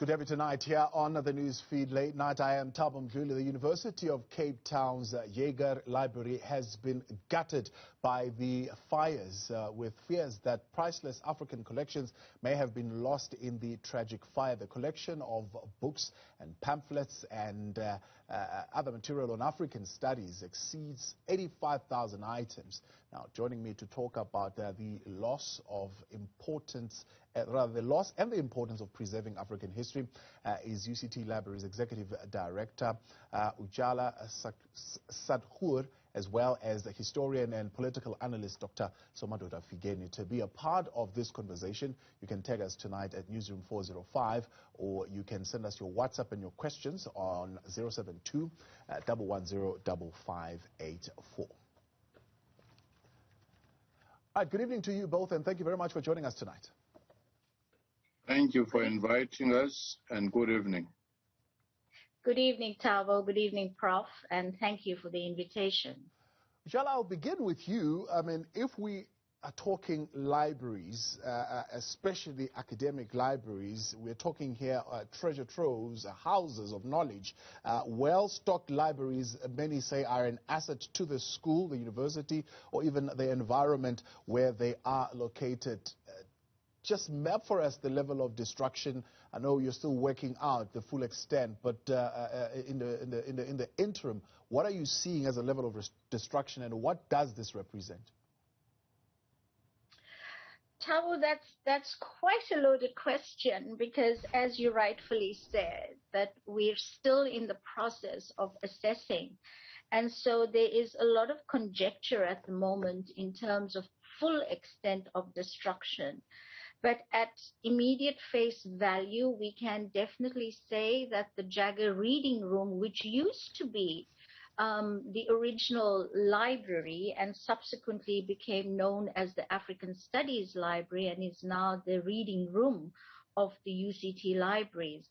Good to have you tonight here on the news feed late night. I am Thabo Mdluli. The University of Cape Town's Jagger Library has been gutted by the fires, with fears that priceless African collections may have been lost in the tragic fire. The collection of books and pamphlets and other material on African studies exceeds 85,000 items. Now, joining me to talk about the loss of importance, the loss and the importance of preserving African history is UCT Library's Executive Director, Ujala Satgoor, as well as the historian and political analyst, Dr. Somadoda Fikeni. To be a part of this conversation, you can tag us tonight at Newsroom 405, or you can send us your WhatsApp and your questions on 072 110 5584. All right, good evening to you both, and thank you very much for joining us tonight. Thank you for inviting us, and good evening. Good evening, Thabo. Good evening, Prof. And thank you for the invitation. Ujala, I'll begin with you. I mean, if we are talking libraries, especially academic libraries, we're talking here treasure troves, houses of knowledge. Well-stocked libraries, many say, are an asset to the school, the university, or even the environment where they are located. Just map for us the level of destruction. I know you're still working out the full extent, but in the interim, what are you seeing as a level of destruction, and what does this represent? Thabo, that's quite a loaded question, because as you rightfully said, that we're still in the process of assessing. And so there is a lot of conjecture at the moment in terms of full extent of destruction. But at immediate face value, we can definitely say that the Jagger Reading Room, which used to be the original library and subsequently became known as the African Studies Library and is now the reading room of the UCT libraries,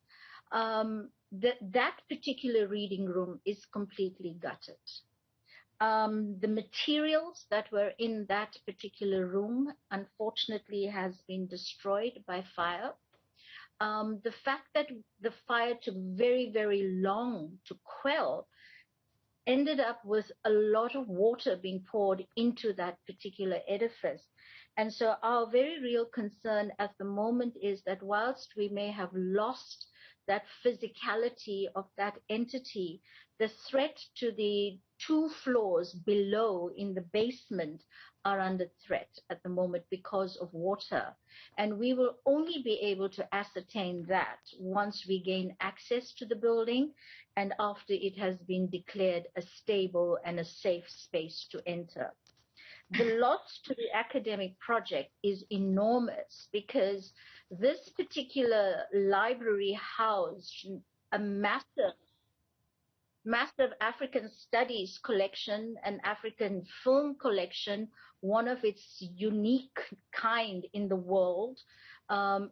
that particular reading room is completely gutted. The materials that were in that particular room, unfortunately, has been destroyed by fire. The fact that the fire took very, very long to quell ended up with a lot of water being poured into that particular edifice. And so our very real concern at the moment is that whilst we may have lost that physicality of that entity, the threat to the 2 floors below in the basement are under threat at the moment because of water. And we will only be able to ascertain that once we gain access to the building and after it has been declared a stable and a safe space to enter. The loss to the academic project is enormous, because this particular library housed a massive African studies collection, an African film collection, one of its unique kind in the world.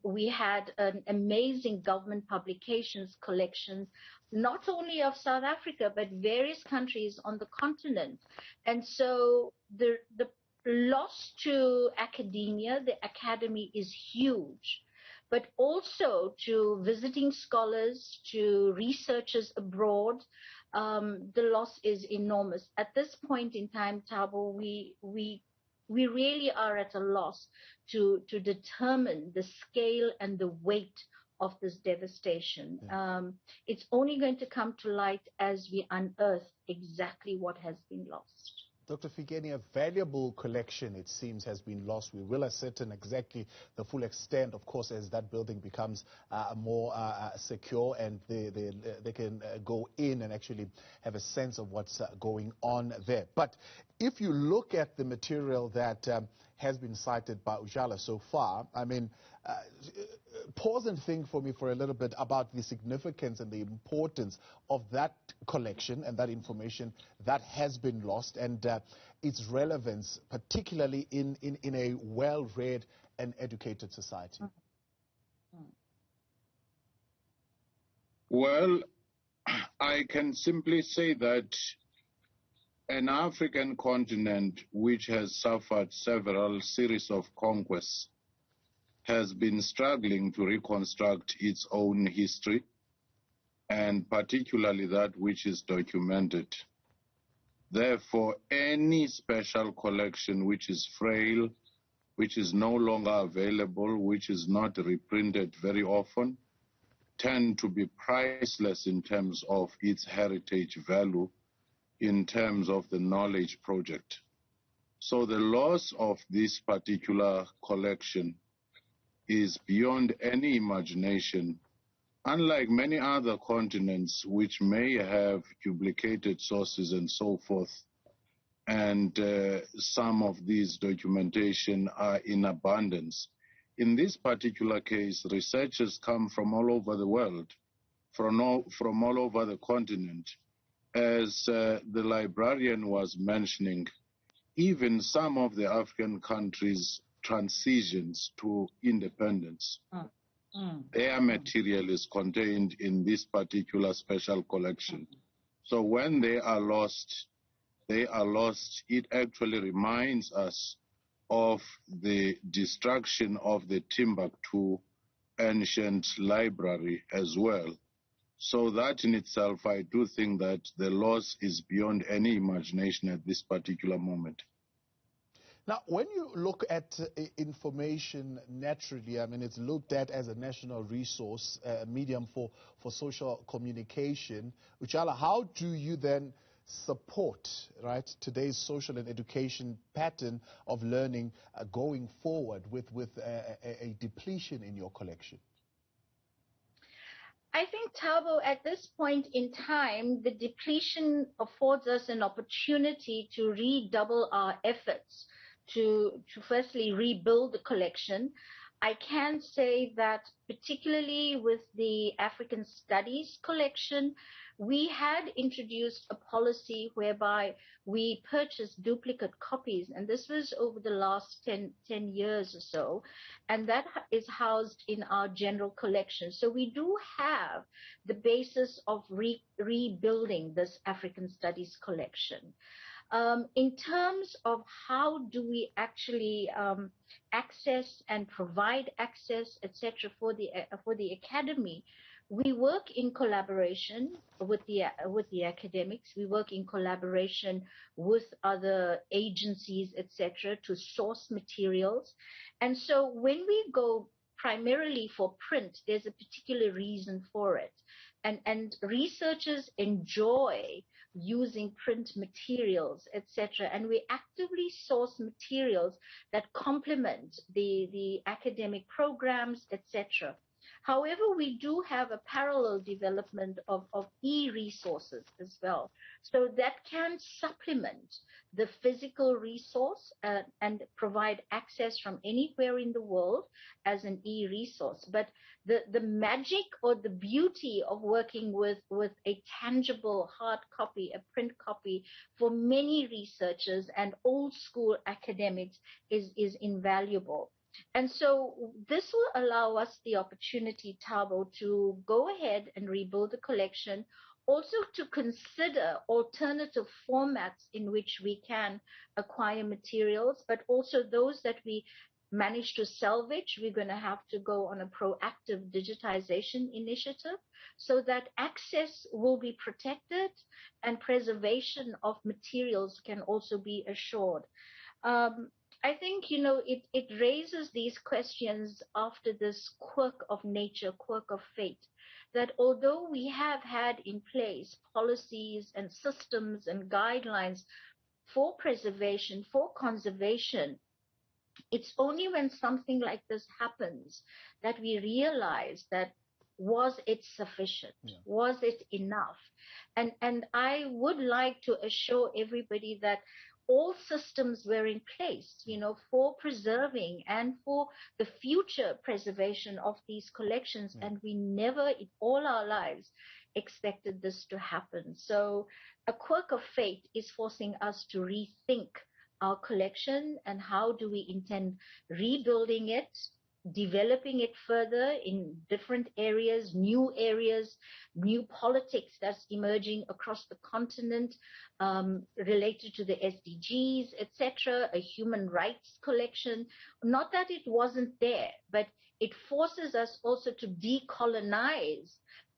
We had an amazing government publications collection, not only of South Africa, but various countries on the continent. And so the loss to academia, the academy, is huge, but also to visiting scholars, to researchers abroad. The loss is enormous. At this point in time, Thabo, we really are at a loss to determine the scale and the weight of this devastation. Yeah. It's only going to come to light as we unearth exactly what has been lost. Dr. Fikeni, a valuable collection, it seems, has been lost. We will ascertain exactly the full extent, of course, as that building becomes more secure and they can go in and actually have a sense of what's going on there. But if you look at the material that has been cited by Ujala so far, I mean, pause and think for me for a little bit about the significance and the importance of that collection and that information that has been lost, and its relevance, particularly in a well-read and educated society. Well, I can simply say that an African continent which has suffered several series of conquests has been struggling to reconstruct its own history, and particularly that which is documented. Therefore, any special collection which is frail, which is no longer available, which is not reprinted very often, tend to be priceless in terms of its heritage value, in terms of the knowledge project. So the loss of this particular collection is beyond any imagination, unlike many other continents which may have duplicated sources and so forth, and some of these documentation are in abundance. In this particular case, researchers come from all over the world, from all over the continent. As the librarian was mentioning, even some of the African countries' transitions to independence, their material is contained in this particular special collection. So when they are lost, it actually reminds us of the destruction of the Timbuktu ancient library as well. So that in itself, I do think that the loss is beyond any imagination at this particular moment. Now, when you look at information naturally, I mean, it's looked at as a national resource, a medium for social communication. Ujala, how do you then support, right, today's social and education pattern of learning going forward with a depletion in your collection? I think, Thabo, at this point in time, the depletion affords us an opportunity to redouble our efforts to firstly rebuild the collection. I can say that particularly with the African Studies collection, we had introduced a policy whereby we purchased duplicate copies, and this was over the last 10 years or so, and that is housed in our general collection. So we do have the basis of rebuilding this African Studies collection. In terms of how do we actually access and provide access, etc., for the academy, we work in collaboration with the academics. We work in collaboration with other agencies, etc., to source materials. And so when we go primarily for print, there's a particular reason for it. And researchers enjoy using print materials, etc. And we actively source materials that complement the academic programs, etc. However, we do have a parallel development of e-resources as well. So that can supplement the physical resource and provide access from anywhere in the world as an e-resource. But the magic or the beauty of working with a tangible hard copy, a print copy, for many researchers and old school academics is invaluable. And so this will allow us the opportunity, Thabo, to go ahead and rebuild the collection, also to consider alternative formats in which we can acquire materials, but also those that we manage to salvage. We're going to have to go on a proactive digitization initiative so that access will be protected and preservation of materials can also be assured. I think, it raises these questions after this quirk of nature, quirk of fate, that although we have had in place policies and systems and guidelines for preservation, for conservation, it's only when something like this happens that we realize that was it sufficient? Yeah. Was it enough? And I would like to assure everybody that all systems were in place, for preserving and for the future preservation of these collections. Yeah. And we never in all our lives expected this to happen. So a quirk of fate is forcing us to rethink our collection and how do we intend rebuilding it developing it further in different areas, new politics that's emerging across the continent, related to the SDGs, etc., a human rights collection. Not that it wasn't there, but it forces us also to decolonize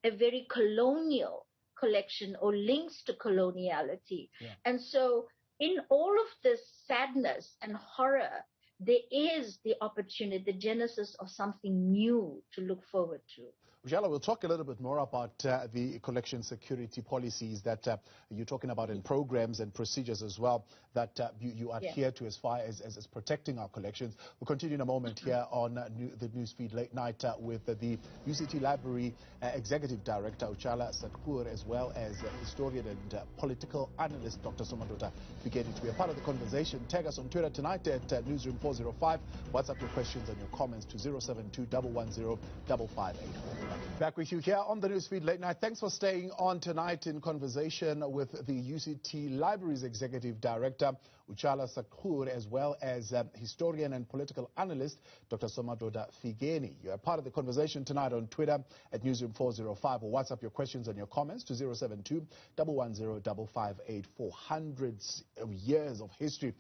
a very colonial collection or links to coloniality. Yeah. And so in all of this sadness and horror, there is the opportunity, the genesis of something new to look forward to. Ujala, we'll talk a little bit more about the collection security policies that you're talking about in programs and procedures as well that you adhere to as far as protecting our collections. We'll continue in a moment here on the Newsfeed Late Night with the UCT Library Executive Director Ujala Satgoor, as well as historian and political analyst Dr. Somadoda Fikeni, to be a part of the conversation. Tag us on Twitter tonight at Newsroom 405. WhatsApp your questions and your comments to 072 110 5584. Back with you here on the Newsfeed Late Night. Thanks for staying on tonight in conversation with the UCT Library's Executive Director, Ujala Satgoor, as well as historian and political analyst, Dr. Somadoda Fikeni. You're a part of the conversation tonight on Twitter at Newsroom 405, or WhatsApp your questions and your comments to 072 110 5584. Hundreds of years of history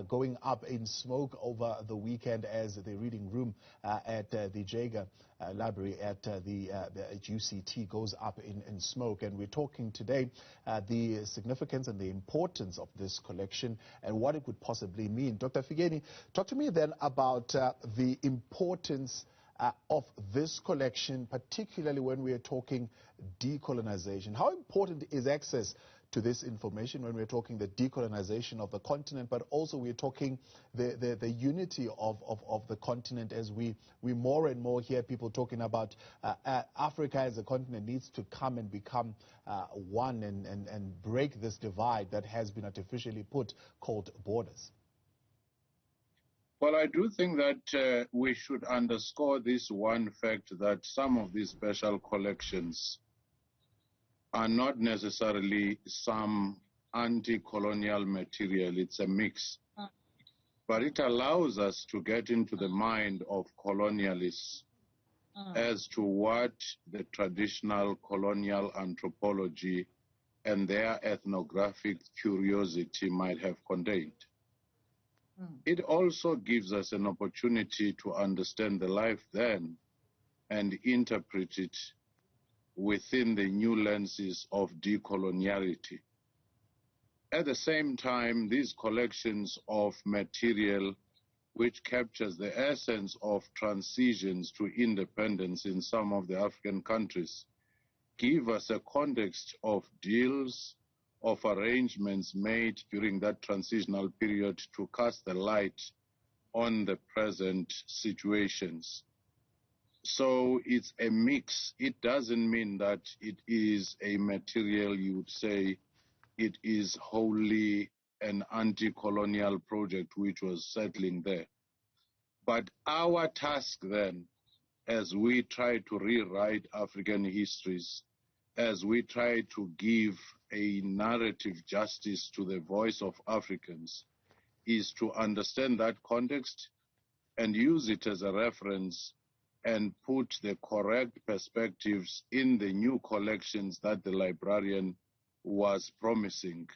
going up in smoke over the weekend as the reading room at the Jagger Library at the UCT goes up in smoke. And we're talking today the significance and the importance of this collection and what it could possibly mean. Dr. Fikeni, talk to me then about the importance of this collection, particularly when we are talking decolonization. How important is access to this information when we're talking the decolonization of the continent, but also we're talking the unity of the continent, as we more and more hear people talking about Africa as a continent needs to come and become one and break this divide that has been artificially put called borders? Well, I do think that we should underscore this one fact, that some of these special collections are not necessarily some anti-colonial material. It's a mix. But it allows us to get into the mind of colonialists as to what the traditional colonial anthropology and their ethnographic curiosity might have contained. It also gives us an opportunity to understand the life then and interpret it within the new lenses of decoloniality. At the same time, these collections of material which captures the essence of transitions to independence in some of the African countries give us a context of deals, of arrangements made during that transitional period to cast the light on the present situations. So it's a mix. It doesn't mean that it is a material you would say it is wholly an anti-colonial project which was settling there. But our task then, as we try to rewrite African histories, as we try to give a narrative justice to the voice of Africans, is to understand that context and use it as a reference and put the correct perspectives in the new collections that the librarian was promising.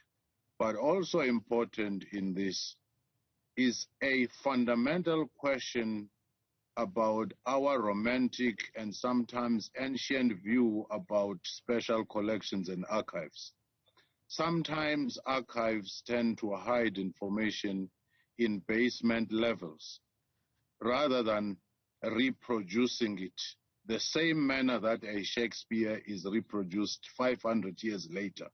But also important in this is a fundamental question about our romantic and sometimes ancient view about special collections and archives. Sometimes archives tend to hide information in basement levels rather than reproducing it the same manner that a Shakespeare is reproduced 500 years later,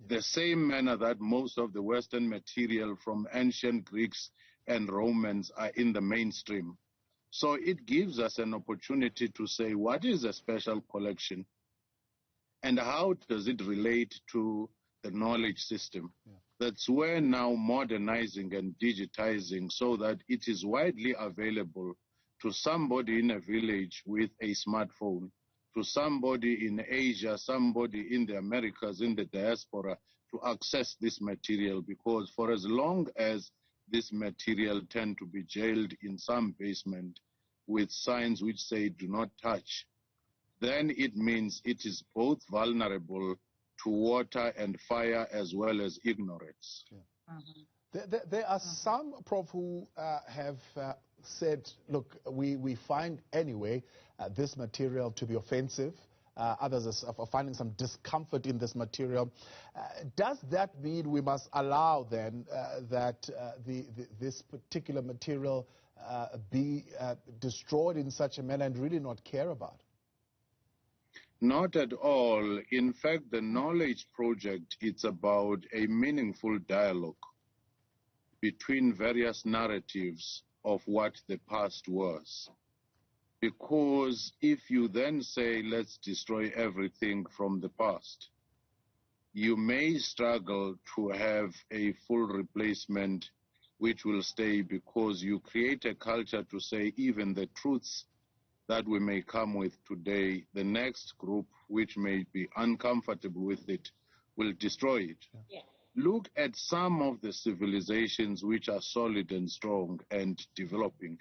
the same manner that most of the Western material from ancient Greeks and Romans are in the mainstream. So it gives us an opportunity to say, what is a special collection and how does it relate to the knowledge system? That's where now modernizing and digitizing so that it is widely available to somebody in a village with a smartphone, to somebody in Asia, somebody in the Americas, in the diaspora, to access this material, because for as long as this material tend to be jailed in some basement, with signs which say do not touch, then it means it is both vulnerable to water and fire as well as ignorance. Yeah. There are some, Prof, who have said, look, we find anyway this material to be offensive. Others are finding some discomfort in this material. Does that mean we must allow then that this particular material be destroyed in such a manner and really not care about it? Not at all. In fact, the Knowledge Project, it's about a meaningful dialogue between various narratives of what the past was. Because if you then say, let's destroy everything from the past, you may struggle to have a full replacement which will stay, because you create a culture to say even the truths that we may come with today, the next group which may be uncomfortable with it will destroy it. Yeah. Look at some of the civilizations which are solid and strong and developing.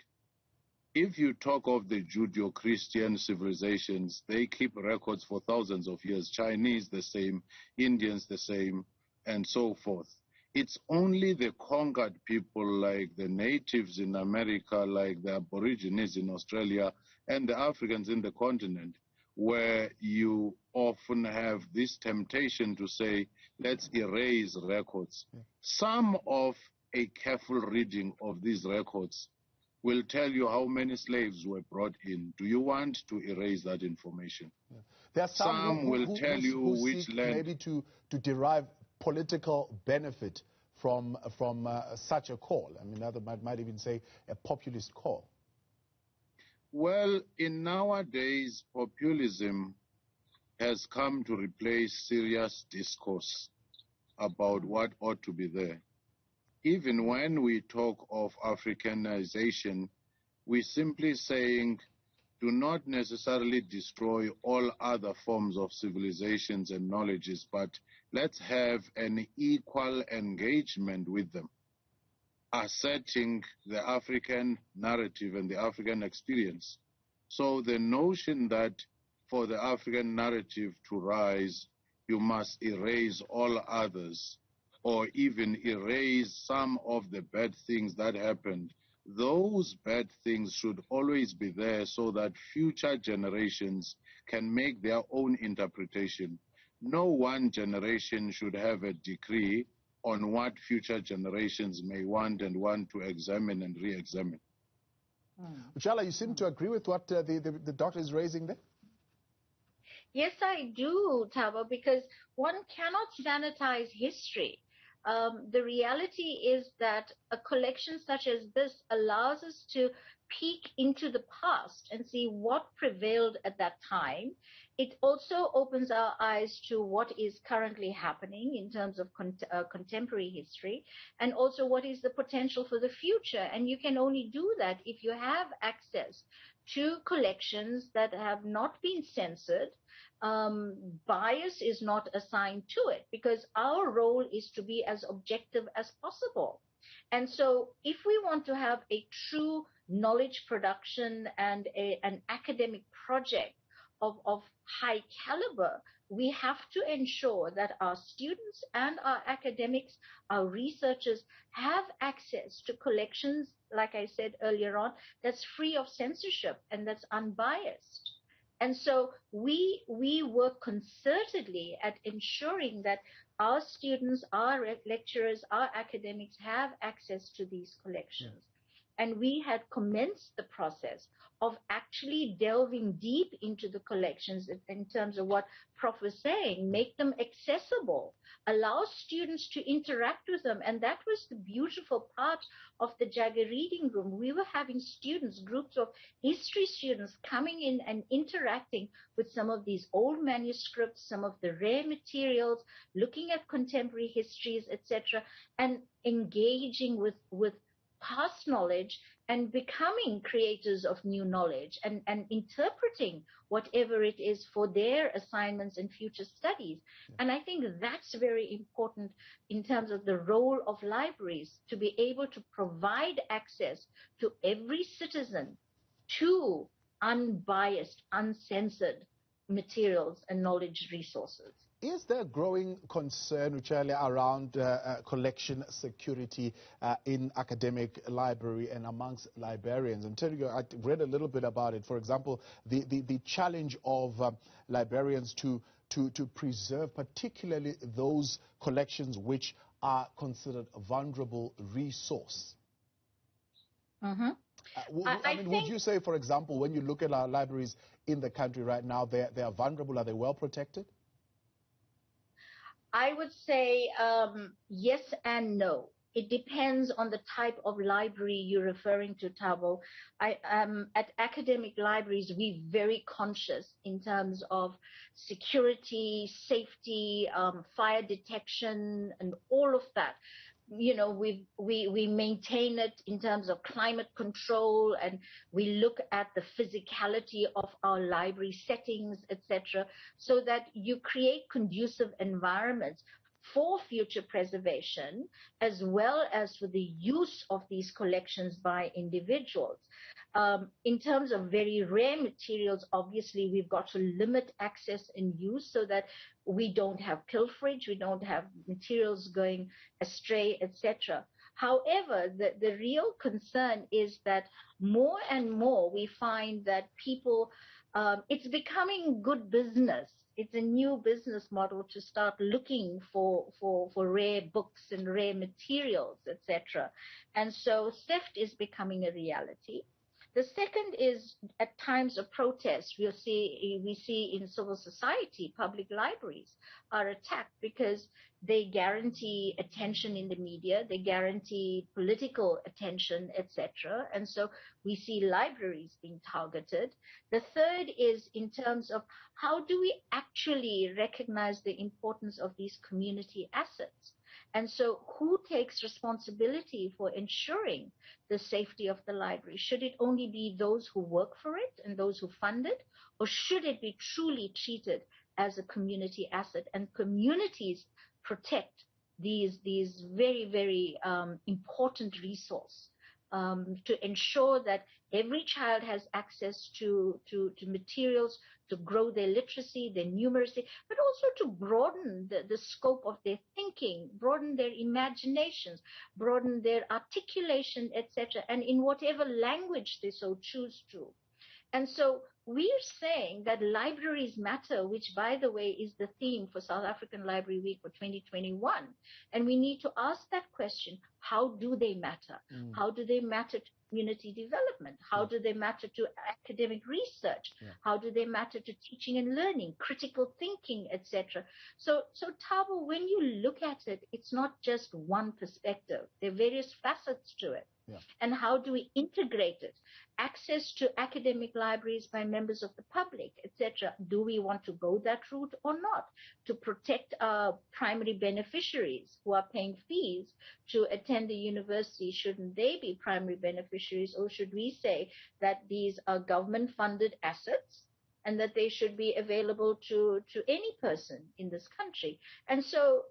If you talk of the Judeo-Christian civilizations, they keep records for thousands of years. Chinese the same, Indians the same, and so forth. It's only the conquered people like the natives in America, like the Aborigines in Australia, and the Africans in the continent, where you often have this temptation to say, let's erase records. Yeah. Some of a careful reading of these records will tell you how many slaves were brought in. Do you want to erase that information? Yeah. There are some who, will tell you which seek land. Maybe to derive political benefit from such a call. I mean, other might even say a populist call. Well, in nowadays, populism has come to replace serious discourse about what ought to be there. Even when we talk of Africanization, we're simply saying do not necessarily destroy all other forms of civilizations and knowledges, but let's have an equal engagement with them, asserting the African narrative and the African experience. So the notion that for the African narrative to rise, you must erase all others, or even erase some of the bad things that happened, those bad things should always be there so that future generations can make their own interpretation. No one generation should have a decree on what future generations may want and want to examine and re-examine. Ujala, you seem to agree with what the doctor is raising there? Yes, I do, Thabo, because one cannot sanitize history. The reality is that a collection such as this allows us to peek into the past and see what prevailed at that time. It also opens our eyes to what is currently happening in terms of contemporary history, and also what is the potential for the future. And you can only do that if you have access to collections that have not been censored. Bias is not assigned to it, because our role is to be as objective as possible. And so if we want to have a true knowledge production and an academic project of high caliber, we have to ensure that our students and our academics, our researchers have access to collections, like I said earlier on, that's free of censorship and that's unbiased. And so we work concertedly at ensuring that our students, our lecturers, our academics have access to these collections. Yeah. And we had commenced the process of actually delving deep into the collections in terms of what Prof was saying, make them accessible, allow students to interact with them. And that was the beautiful part of the Jagger Reading Room. We were having students, groups of history students coming in and interacting with some of these old manuscripts, some of the rare materials, looking at contemporary histories, etc., and engaging with past knowledge and becoming creators of new knowledge and interpreting whatever it is for their assignments and future studies. Yeah. And I think that's very important in terms of the role of libraries, to be able to provide access to every citizen to unbiased, uncensored materials and knowledge resources. Is there growing concern, Ujala, around collection security in academic library and amongst librarians? And tell you, I read a little bit about it. For example, the challenge of librarians to preserve particularly those collections which are considered a vulnerable resource. Mm-hmm. I mean, would you say, for example, when you look at our libraries in the country right now, they are vulnerable? Are they well protected? I would say yes and no. It depends on the type of library you're referring to, Thabo. At academic libraries, we're very conscious in terms of security, safety, fire detection, and all of that. You know, we maintain it in terms of climate control, and we look at the physicality of our library settings, etc., so that you create conducive environments for future preservation as well as for the use of these collections by individuals. In terms of very rare materials, obviously we've got to limit access and use so that we don't have pilferage, we don't have materials going astray, etc. However, the real concern is that more and more we find that people, it's becoming good business. It's a new business model to start looking for rare books and rare materials, etc. And so theft is becoming a reality. The second is at times of protest, we see in civil society, public libraries are attacked because they guarantee attention in the media, they guarantee political attention, etc. And so we see libraries being targeted. The third is in terms of how do we actually recognize the importance of these community assets? And so who takes responsibility for ensuring the safety of the library? Should it only be those who work for it and those who fund it? Or should it be truly treated as a community asset? And communities protect these very, very important resource to ensure that every child has access to materials to grow their literacy, their numeracy, but also to broaden the scope of their thinking, broaden their imaginations, broaden their articulation, etc., and in whatever language they so choose to. And so we're saying that libraries matter, which, by the way, is the theme for South African Library Week for 2021. And we need to ask that question, how do they matter? How do they matter to community development? How do they matter to academic research? How do they matter to teaching and learning, critical thinking, etc.? So Thabo, when you look at it, it's not just one perspective. There are various facets to it. And how do we integrate it? Access to academic libraries by members of the public, etc. Do we want to go that route or not? To protect our primary beneficiaries who are paying fees to attend the university, shouldn't they be primary beneficiaries? Or should we say that these are government-funded assets and that they should be available to any person in this country? And so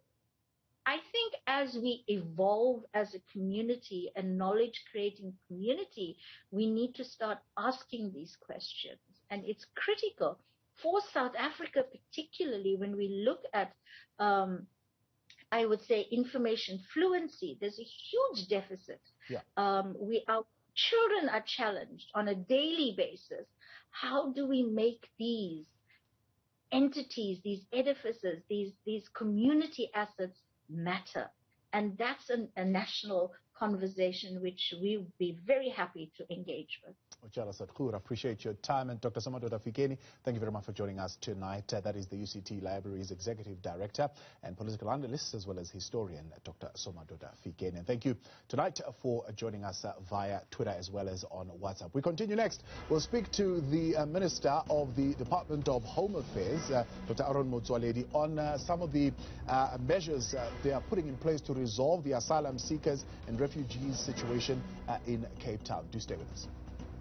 I think as we evolve as a community, a knowledge-creating community, we need to start asking these questions. And it's critical for South Africa, particularly when we look at, I would say, information fluency. There's a huge deficit. Our children are challenged on a daily basis. How do we make these entities, these edifices, these community assets matter? And that's a national conversation which we would be very happy to engage with. Ujala Satgoor, appreciate your time. And Dr. Somadoda Fikeni, thank you very much for joining us tonight. That is the UCT Library's Executive Director and Political Analyst, as well as historian, Dr. Somadoda Fikeni. And thank you tonight for joining us via Twitter as well as on WhatsApp. We continue next. We'll speak to the Minister of the Department of Home Affairs, Dr. Aaron Motsoaledi, on some of the measures they are putting in place to resolve the asylum seekers and refugees situation in Cape Town. Do stay with us.